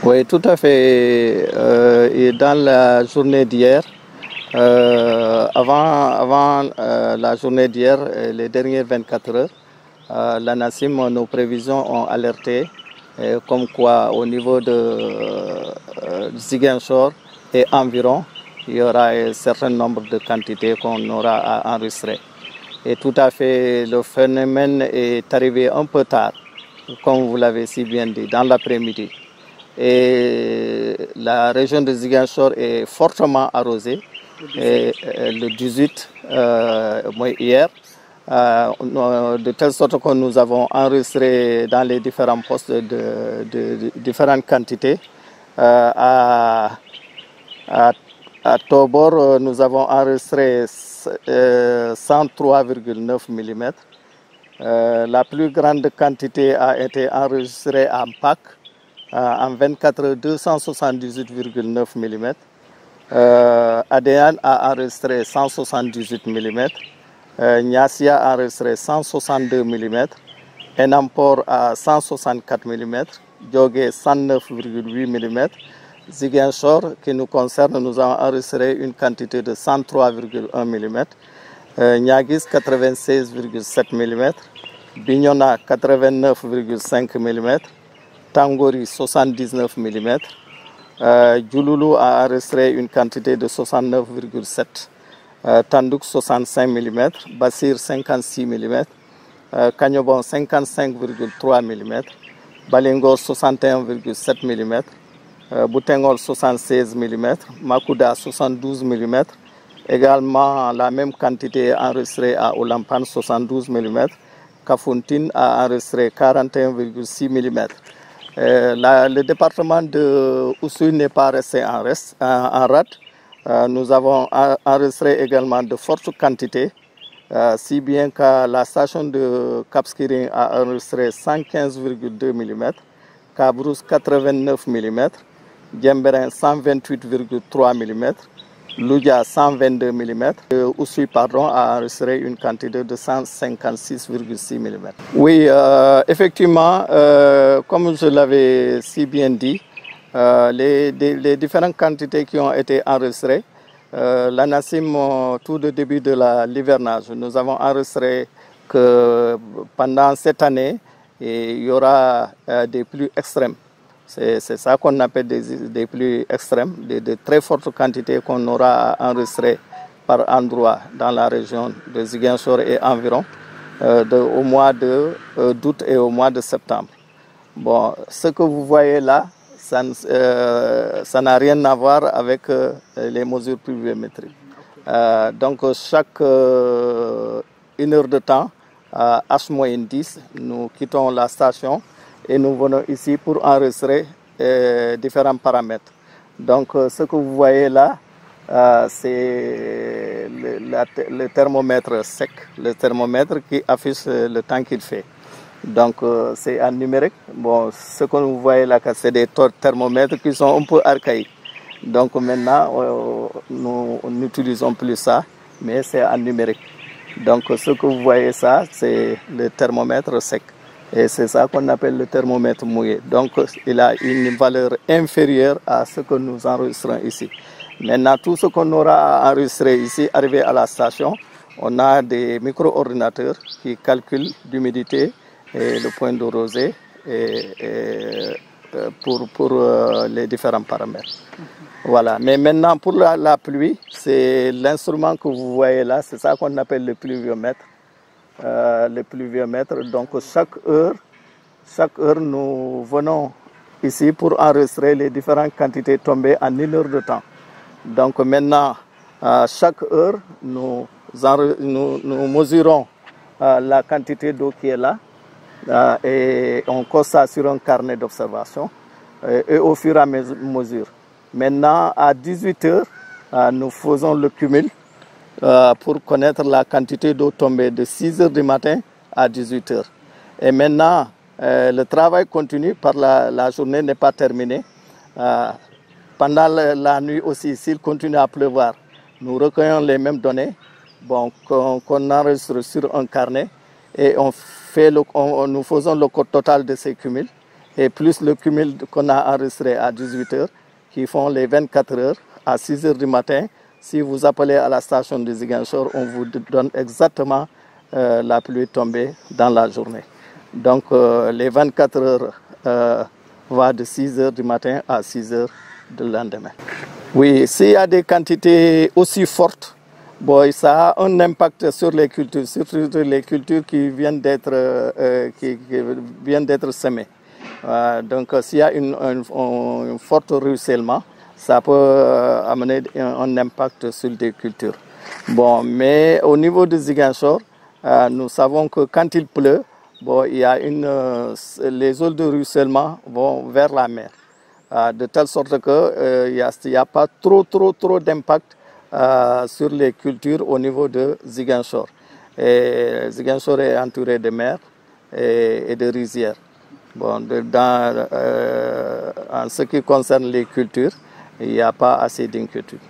Oui, tout à fait. Et dans la journée d'hier, avant la journée d'hier, les dernières 24 heures, la NACIM, nos prévisions ont alerté comme quoi au niveau de Ziguinchor et environ, il y aura un certain nombre de quantités qu'on aura à enregistrer. Et tout à fait, le phénomène est arrivé un peu tard, comme vous l'avez si bien dit, dans l'après-midi. Et la région de Ziguinchor est fortement arrosée. Et, le 18, hier, de telle sorte que nous avons enregistré dans les différents postes de différentes quantités. À Tobor, nous avons enregistré 103,9 mm. La plus grande quantité a été enregistrée à Mpac, en 24 heures, 278,9 mm. Adéane a enregistré 178 mm. Niassia a enregistré 162 mm. Enampor à 164 mm. Djogé 109,8 mm. Ziguinchor, qui nous concerne, nous avons enregistré une quantité de 103,1 mm. Niaguis 96,7 mm. Bignona 89,5 mm. Tangori 79 mm. Djouloulou a enregistré une quantité de 69,7 mm. Tandouk 65 mm. Bassir 56 mm. Kanyobon 55,3 mm. Balingor 61,7 mm. Boutengol 76 mm. Makouda 72 mm. Également la même quantité enregistrée à Olampan 72 mm. Kafountine a enregistré 41,6 mm. Le département de Oussouye n'est pas resté en rade. Nous avons enregistré également de fortes quantités, si bien que la station de Cap Skirring a enregistré 115,2 mm, Cabrousse 89 mm, Djembérin 128,3 mm, Loudia 122 mm, Oussouye a enregistré une quantité de 156,6 mm. Oui, effectivement, comme je l'avais si bien dit, les différentes quantités qui ont été enregistrées, la NACIM, tout le début de l'hivernage, nous avons enregistré que pendant cette année, il y aura des pluies extrêmes. C'est ça qu'on appelle des pluies extrêmes, de très fortes quantités qu'on aura enregistrées par endroit dans la région de Ziguinchor et environ, au mois d'août et au mois de septembre. Bon, ce que vous voyez là, ça n'a rien à voir avec les mesures pluviométriques. Donc chaque 1 heure de temps, à H-10, nous quittons la station et nous venons ici pour enregistrer différents paramètres. Donc ce que vous voyez là, c'est le thermomètre sec, le thermomètre qui affiche le temps qu'il fait. Donc c'est en numérique. Bon, ce que vous voyez là, c'est des thermomètres qui sont un peu archaïques. Donc maintenant, nous n'utilisons plus ça, mais c'est en numérique. Donc ce que vous voyez ça, c'est le thermomètre sec. Et c'est ça qu'on appelle le thermomètre mouillé. Donc il a une valeur inférieure à ce que nous enregistrons ici. Maintenant, tout ce qu'on aura enregistré ici, arrivé à la station, on a des micro-ordinateurs qui calculent l'humidité et le point de rosée pour les différents paramètres. Voilà. Mais maintenant, pour la pluie, c'est l'instrument que vous voyez là, c'est ça qu'on appelle le pluviomètre. Le pluviomètre. Donc chaque heure, nous venons ici pour enregistrer les différentes quantités tombées en 1 heure de temps. Donc maintenant, chaque heure, nous mesurons la quantité d'eau qui est là et on constate sur un carnet d'observation et au fur et à mesure. Maintenant, à 18 heures, nous faisons le cumul pour connaître la quantité d'eau tombée de 6 heures du matin à 18 heures. Et maintenant, le travail continue, par la journée n'est pas terminée. Pendant la nuit aussi, s'il continue à pleuvoir, nous recueillons les mêmes données qu'on enregistre sur un carnet et nous faisons le code total de ces cumuls. et plus le cumul qu'on a enregistré à 18 heures, qui font les 24 heures à 6 heures du matin. Si vous appelez à la station de Ziguinchor, on vous donne exactement la pluie tombée dans la journée. Donc les 24 heures va de 6 heures du matin à 6 heures du lendemain. Oui, s'il y a des quantités aussi fortes, bon, ça a un impact sur les cultures, surtout les cultures qui viennent d'être semées. Donc s'il y a un fort ruissellement, ça peut amener un impact sur des cultures. Bon, mais au niveau de Ziguinchor, nous savons que quand il pleut, bon, il y a les eaux de ruissellement vont vers la mer. De telle sorte qu'il n'y a pas trop d'impact sur les cultures au niveau de Ziguinchor. Et Ziguinchor est entouré de mer et de rizières. Bon, en ce qui concerne les cultures, il n'y a pas assez d'inquiétude.